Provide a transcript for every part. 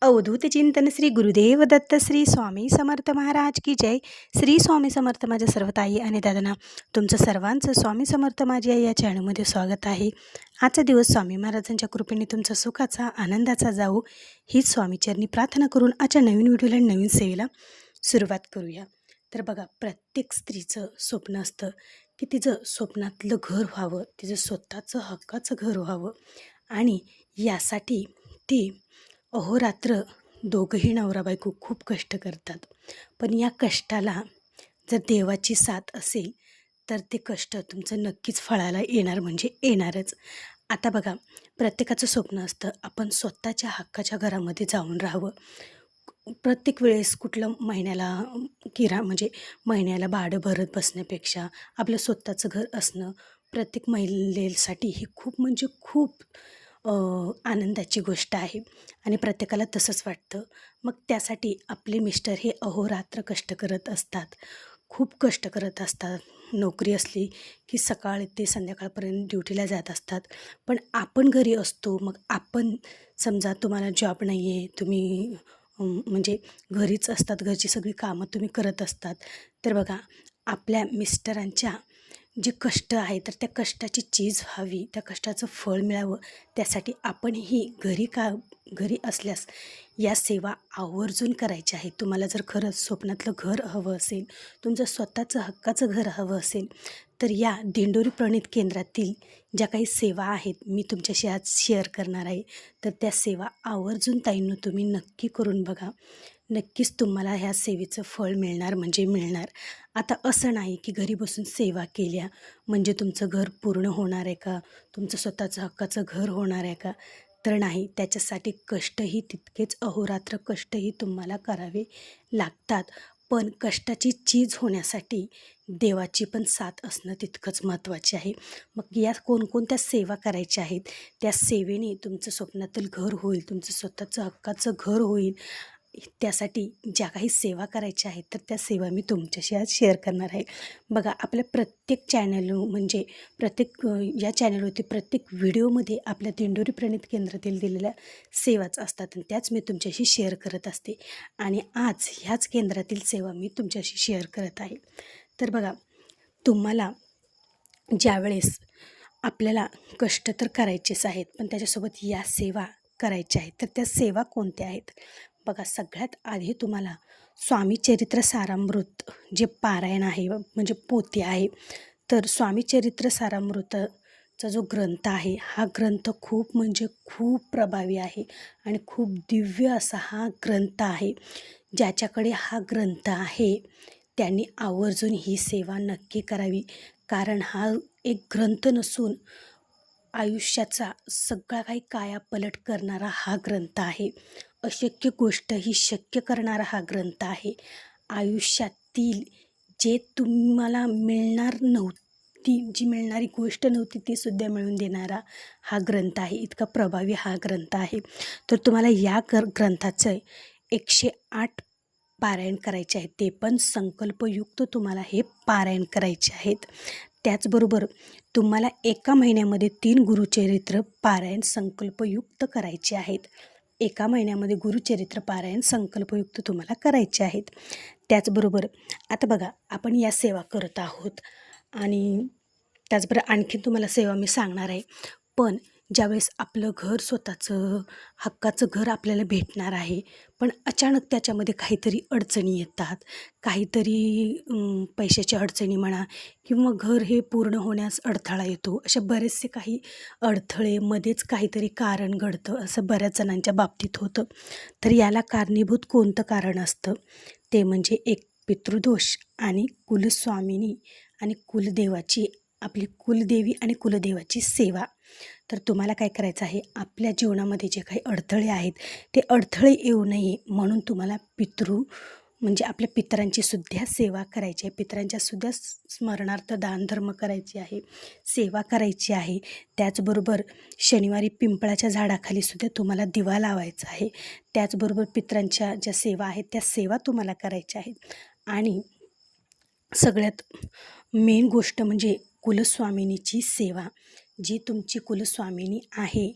अवधूत चिंतन श्री गुरुदेव दत्त श्री स्वामी समर्थ महाराज की जय. श्री स्वामी समर्थ. माझ्या सर्व ताई आणि दादांना तुमचं सर्वांचं स्वामी समर्थ माझ्या या चॅनलमध्ये स्वागत आहे. आजचा दिवस स्वामी महाराजांच्या कृपेने तुमचा सुखाचा आनंदाचा जाऊ हीच स्वामीचरणी प्रार्थना करून आजच्या नवीन व्हिडिओला नवीन सेवेला सुरुवात करूया. तर बघा, प्रत्येक स्त्रीचं स्वप्न असतं की तिचं स्वप्नातलं घर व्हावं, तिचं स्वतःचं हक्काचं घर व्हावं आणि यासाठी ती अहोरात्र दोघंही नवरा बायको खूप कष्ट करतात. पण या कष्टाला जर देवाची साथ असेल तर ते कष्ट तुमचं नक्कीच फळाला येणार म्हणजे येणारच. आता बघा, प्रत्येकाचं स्वप्न असतं आपण स्वतःच्या हक्काच्या घरामध्ये जाऊन राहावं. प्रत्येक वेळेस कुठलं महिन्याला भाडं भरत बसण्यापेक्षा आपलं स्वतःचं घर असणं प्रत्येक महिलेसाठी ही खूप आनंदाची गोष्ट आहे आणि प्रत्येकाला तसंच वाटतं. मग त्यासाठी आपले मिस्टर हे अहोरात्र कष्ट करत असतात, खूप कष्ट करत असतात. नोकरी असली की सकाळ ते संध्याकाळपर्यंत ड्युटीला जात असतात. पण आपण घरी असतो. मग आपण समजा तुम्हाला जॉब नाही आहे, तुम्ही घरीच असतात, घरची सगळी कामं तुम्ही करत असतात. तर बघा, आपल्या मिस्टरांच्या जे कष्ट आहे तर त्या कष्टाची चीज व्हावी, त्या कष्टाचं फळ मिळावं, त्यासाठी आपणही घरी असल्यास या सेवा आवर्जून करायच्या आहेत. तुम्हाला जर खरंच स्वप्नातलं घर हवं असेल, तुमचं स्वतःचं हक्काचं घर हवं असेल, तर या दिंडोरी प्रणित केंद्रातील ज्या काही सेवा आहेत मी तुमच्याशी आज शेअर करणार आहे. तर त्या सेवा आवर्जून ताईंनो तुम्ही नक्की करून बघा. नक्कीच तुम्हाला ह्या सेवेचं फळ मिळणार म्हणजे मिळणार. आता असं नाही की घरी बसून सेवा केल्या म्हणजे तुमचं घर पूर्ण होणार आहे का, तुमचं स्वतःचं हक्काचं घर होणार आहे का? तर नाही, त्याच्यासाठी कष्टही तितकेच, अहोरात्र कष्टही तुम्हाला करावे लागतात. पण कष्टाची चीज होण्यासाठी देवाची पण साथ असणं तितकंच महत्त्वाचे आहे. मग या कोणकोणत्या सेवा करायच्या आहेत, त्या सेवेने तुमचं स्वप्नातील घर होईल, तुमचं स्वतःचं हक्काचं घर होईल. त्यासाठी ज्या काही सेवा करायच्या आहेत तर त्या सेवा मी तुमच्याशी आज शेअर करणार आहे. बघा, आपल्या प्रत्येक या चॅनलवरती प्रत्येक व्हिडिओमध्ये आपल्या दिंडोरी प्रणित केंद्रातील दिलेल्या सेवाच असतात आणि त्याच मी तुमच्याशी शेअर करत असते. आणि आज ह्याच केंद्रातील सेवा मी तुमच्याशी शेअर करत आहे. तर बघा, तुम्हाला ज्यावेळेस आपल्याला कष्ट तर करायचेच आहेत, पण त्याच्यासोबत या सेवा करायच्या आहेत. तर त्या सेवा कोणत्या आहेत? बघा, सगळ्यात आधी तुम्हाला स्वामी चरित्र सारामृत जे पारायण आहे म्हणजे पोथी आहे, तर स्वामी चरित्र सारामृतचा जो ग्रंथ आहे, हा ग्रंथ खूप प्रभावी आहे आणि खूप दिव्य असा हा ग्रंथ आहे. ज्याच्याकडे हा ग्रंथ आहे त्यांनी आवर्जून ही सेवा नक्की करावी. कारण हा एक ग्रंथ नसून आयुष्याचा सगळा काही कायापलट करणारा हा ग्रंथ आहे. अशक्य गोष्ट ही शक्य करणारा हा ग्रंथ आहे. आयुष्यातील जे तुम्हाला जी मिळणारी गोष्ट नव्हती ती सुद्धा मिळवून देणारा हा ग्रंथ आहे. इतका प्रभावी हा ग्रंथ आहे. तर तुम्हाला या ग्रंथाचं 108 पारायण करायचे आहेत. ते पण संकल्पयुक्त तुम्हाला हे पारायण करायचे आहेत. त्याचबरोबर तुम्हाला एका महिन्यामध्ये 3 गुरुचरित्र पारायण संकल्पयुक्त करायचे आहेत. एका महिन्यामध्ये गुरुचरित्र पारायण संकल्पयुक्त तुम्हाला करायचे आहेत. त्याचबरोबर आता बघा, आपण या सेवा करत आहोत आणि त्याचबरोबर आणखीन तुम्हाला सेवा मी सांगणार आहे. पण ज्यावेळेस आपलं घर, स्वतःचं हक्काचं घर आपल्याला भेटणार आहे, पण अचानक त्याच्यामध्ये काहीतरी अडचणी येतात, काहीतरी पैशाच्या अडचणी म्हणा किंवा घर हे पूर्ण होण्यास अडथळा येतो. अशा बरेचसे काही अडथळे, मध्येच काहीतरी कारण घडतं, असं बऱ्याच जणांच्या बाबतीत होतं. तर याला कारणीभूत कोणतं कारण असतं? ते म्हणजे एक पितृदोष आणि कुलस्वामिनी आणि आपली कुलदेवी आणि कुलदेवाची सेवा. तर तुम्हाला काय करायचं आहे, आपल्या जीवनामध्ये जे काही अडथळे आहेत ते अडथळे येऊ नये म्हणून तुम्हाला आपल्या पितरांची सुद्धा सेवा करायची आहे. पितरांच्या सुद्धा स्मरणार्थ दानधर्म करायची आहे, सेवा करायची आहे. त्याचबरोबर शनिवारी पिंपळाच्या झाडाखाली सुद्धा तुम्हाला दिवा लावायचा आहे. त्याचबरोबर पितरांच्या ज्या सेवा आहेत त्या सेवा तुम्हाला करायच्या आहेत. आणि सगळ्यात मेन गोष्ट म्हणजे कुलस्वामिनीची सेवा. जी तुमची कुलस्वामिनी आहे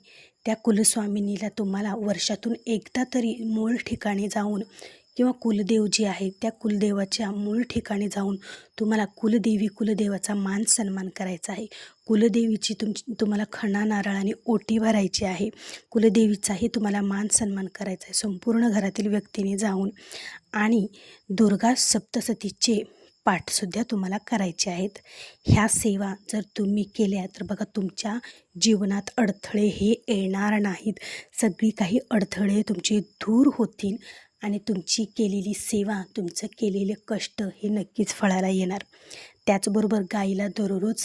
त्या कुलस्वामिनीला तुम्हाला वर्षातून एकदा तरी मूळ ठिकाणी जाऊन किंवा कुलदेव जे आहे त्या कुलदेवाच्या मूळ ठिकाणी जाऊन तुम्हाला कुलदेवाचा मान सन्मान करायचा आहे. कुलदेवीची तुम्हाला खणा नारळाने ओटी भरायची आहे. कुलदेवीचाही तुम्हाला मान सन्मान करायचा आहे संपूर्ण घरातील व्यक्तीने जाऊन. आणि दुर्गा सप्तशतीचे पाठसुद्धा तुम्हाला करायचे आहेत. ह्या सेवा जर तुम्ही केल्या तर बघा तुमच्या जीवनात अडथळे हे येणार नाहीत. सगळी काही अडथळे तुमचे दूर होतील आणि तुमची केलेली सेवा, तुमचं केलेले कष्ट हे नक्कीच फळाला येणार. त्याचबरोबर गाईला दररोज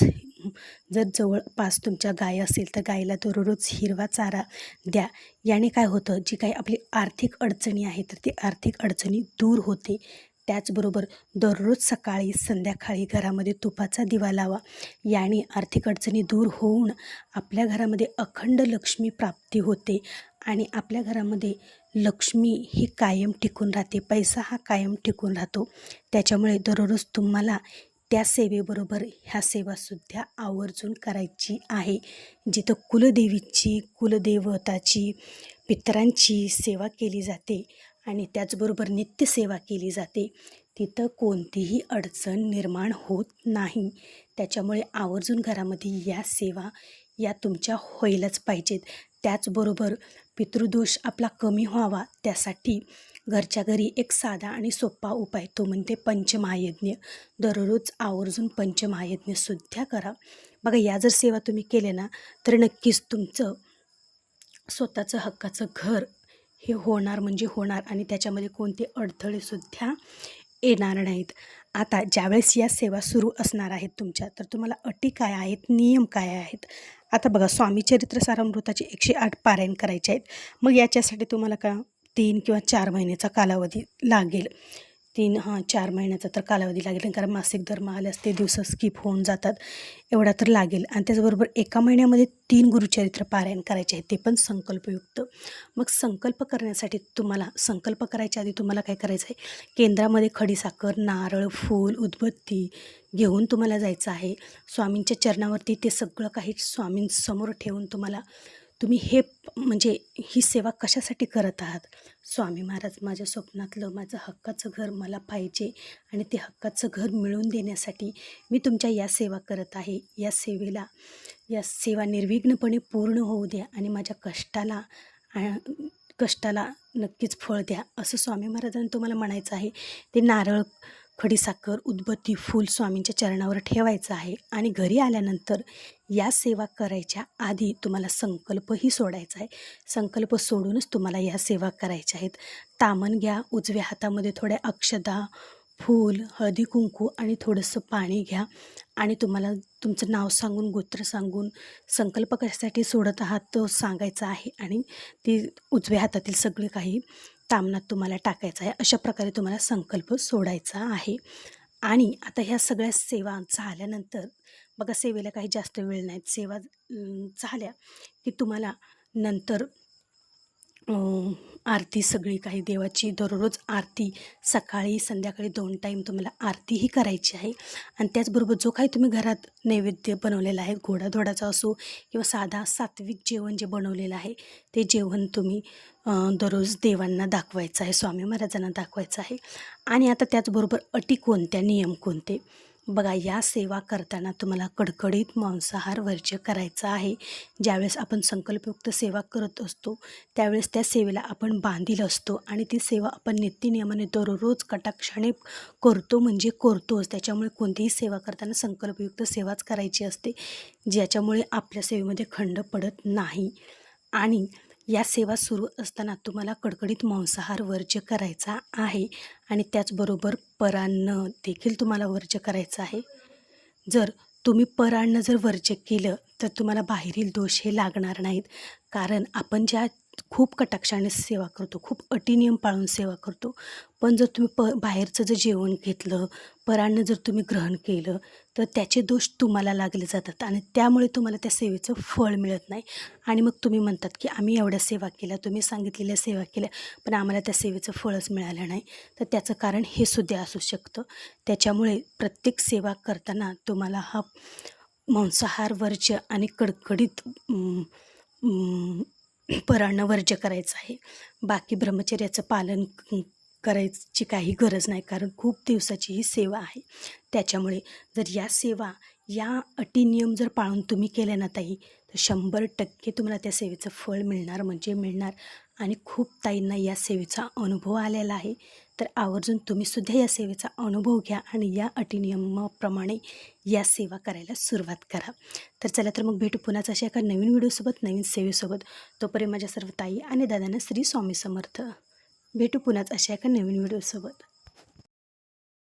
जर जवळपास तुमच्या गाय असेल तर गाईला दररोज हिरवा चारा द्या. याने काय होतं, जी काही आपली आर्थिक अडचणी आहे तर ती आर्थिक अडचणी दूर होते. त्याचबरोबर दररोज सकाळी संध्याकाळी घरामध्ये तुपाचा दिवा लावा. याने आर्थिक अडचणी दूर होऊन आपल्या घरामध्ये अखंड लक्ष्मी प्राप्ती होते आणि आपल्या घरामध्ये लक्ष्मी ही कायम टिकून राहते. पैसा हा कायम टिकून राहतो. त्याच्यामुळे दररोज तुम्हाला त्या सेवेबरोबर ह्या सेवासुद्धा आवर्जून करायची आहे. जिथं कुलदेवीची, कुलदेवताची, पितरांची सेवा केली जाते आणि त्याचबरोबर नित्यसेवा केली जाते, तिथं कोणतीही अडचण निर्माण होत नाही. त्याच्यामुळे आवर्जून घरामध्ये या सेवा या तुमच्या व्हायलाच पाहिजेत. त्याचबरोबर पितृदोष आपला कमी व्हावा त्यासाठी घरच्या घरी एक साधा आणि सोपा उपाय तो म्हणजे पंचमहायज्ञ. दररोज आवर्जून पंचमहायज्ञसुद्धा करा. बघा या जर सेवा तुम्ही केल्या ना तर नक्कीच तुमचं स्वतःचं हक्काचं घर हे होणार म्हणजे होणार आणि त्याच्यामध्ये कोणते अडथळेसुद्धा येणार नाहीत. आता ज्यावेळेस या सेवा सुरू असणार आहेत तुमच्या तर तुम्हाला अटी काय आहेत, नियम काय आहेत. आता बघा स्वामी चरित्र सारामृताचे 108 पारायण करायचे आहेत. मग याच्यासाठी तुम्हाला 3 किंवा 4 महिन्याचा कालावधी लागेल. 4 महिन्याचा तर कालावधी लागेल कारण मासिक धर्म आल्यास ते दिवस स्किप होऊन जातात. एवढा तर लागेल. आणि त्याचबरोबर एका महिन्यामध्ये 3 गुरुचरित्र पारायण करायचे आहेत, ते पण संकल्पयुक्त. मग संकल्प करण्यासाठी तुम्हाला संकल्प करायच्या आधी तुम्हाला काय करायचं आहे, केंद्रामध्ये खडीसाखर, नारळ, फूल, उदबत्ती घेऊन तुम्हाला जायचं आहे. स्वामींच्या चरणावरती ते सगळं काही स्वामींसमोर ठेवून तुम्ही हे म्हणजे ही सेवा कशासाठी करत आहात. स्वामी महाराज माझ्या स्वप्नातलं माझं हक्काचं घर मला पाहिजे आणि ते हक्काचं घर मिळवून देण्यासाठी मी तुमच्या या सेवा करत आहे. या सेवा निर्विघ्नपणे पूर्ण होऊ द्या आणि माझ्या कष्टाला नक्कीच फळ द्या असं स्वामी महाराजांनी तुम्हाला म्हणायचं आहे. ते नारळ, खडीसाखर, उदबत्ती, फूल स्वामींच्या चरणावर ठेवायचं आहे आणि घरी आल्यानंतर या सेवा करायच्या आधी तुम्हाला संकल्पही सोडायचा आहे. संकल्प सोडूनच तुम्हाला या सेवा करायच्या आहेत. तामण घ्या, उजव्या हातामध्ये थोड्या अक्षता, फूल, हळदी कुंकू आणि थोडंसं पाणी घ्या आणि तुम्हाला तुमचं नाव सांगून, गोत्र सांगून संकल्प कशासाठी सोडत आहात तो सांगायचा आहे आणि ती उजव्या हातातील सगळे काही तामणात तुम्हाला टाकायचं आहे. अशा प्रकारे तुम्हाला संकल्प सोडायचा आहे. आणि आता ह्या सगळ्या सेवा झाल्यानंतर बघा सेवेला काही जास्त वेळ नाही. सेवा झाल्या की तुम्हाला नंतर आरती सगळी काही देवाची दररोज आरती सकाळी संध्याकाळी 2 टाईम तुम्हाला आरतीही करायची आहे. आणि त्याचबरोबर जो काही तुम्ही घरात नैवेद्य बनवलेला आहे, गोडाधोडाचा असो किंवा साधा सात्विक जेवण जे बनवलेलं आहे ते जेवण तुम्ही दररोज देवांना दाखवायचं आहे, स्वामी महाराजांना दाखवायचं आहे. आणि आता त्याचबरोबर अटी कोणत्या, नियम कोणते. बघा या सेवा करताना तुम्हाला कडकडीत मांसाहार वर्ज्य करायचा आहे. ज्यावेळेस आपण संकल्पयुक्त सेवा करत असतो त्यावेळेस त्या सेवेला आपण बांधील असतो आणि ती सेवा आपण नित्यनियमाने दररोज कटाक्षाने करतो म्हणजे करतोच. त्याच्यामुळे कोणतीही सेवा करताना संकल्पयुक्त सेवाच करायची असते, ज्याच्यामुळे आपल्या सेवेमध्ये खंड पडत नाही. आणि या सेवा सुरू असताना तुम्हाला कडकडीत मांसाहार वर्ज्य करायचा आहे आणि त्याचबरोबर परान्न देखील तुम्हाला वर्ज्य करायचं आहे. जर तुम्ही परान्न जर वर्ज्य केलं तर तुम्हाला बाहेरील दोष हे लागणार नाहीत. कारण आपण ज्या खूप कटाक्षाने सेवा करतो, खूप अटीनियम पाळून सेवा करतो. पण जर तुम्ही बाहेरचं जर जेवण घेतलं, परान्न जर तुम्ही ग्रहण केलं तर त्याचे दोष तुम्हाला लागले जातात आणि त्यामुळे तुम्हाला त्या सेवेचं फळ मिळत नाही. आणि मग तुम्ही म्हणतात की आम्ही एवढ्या सेवा केल्या, तुम्ही सांगितलेल्या सेवा केल्या, पण आम्हाला त्या सेवेचं फळच मिळालं नाही. तर त्याचं कारण हे सुद्धा असू शकतं. त्याच्यामुळे प्रत्येक सेवा करताना तुम्हाला हा मांसाहार वर्ज्य आणि कडकडीत परान्न वर्ज्य करायचं आहे. बाकी ब्रह्मचर्याचं पालन करायची काही गरज नाही, कारण खूप दिवसाची ही सेवा आहे. त्याच्यामुळे जर या सेवा, या अटी नियम जर पाळून तुम्ही केल्या ना ताई, तर 100% तुम्हाला त्या सेवेचं फळ मिळणार म्हणजे मिळणार. आणि खूप ताईंना या सेवेचा अनुभव आलेला आहे. तर आवर्जून तुम्हीसुद्धा या सेवेचा अनुभव घ्या आणि या अटी नियमाप्रमाणे या सेवा करायला सुरुवात करा. तर चला तर मग भेटू पुन्हाच अशा एका नवीन व्हिडिओसोबत, नवीन सेवेसोबत. तोपर्यंत माझ्या सर्व ताई आणि दादांना श्री स्वामी समर्थ. भेटू पुन्हाच अशा एका नवीन व्हिडिओसोबत.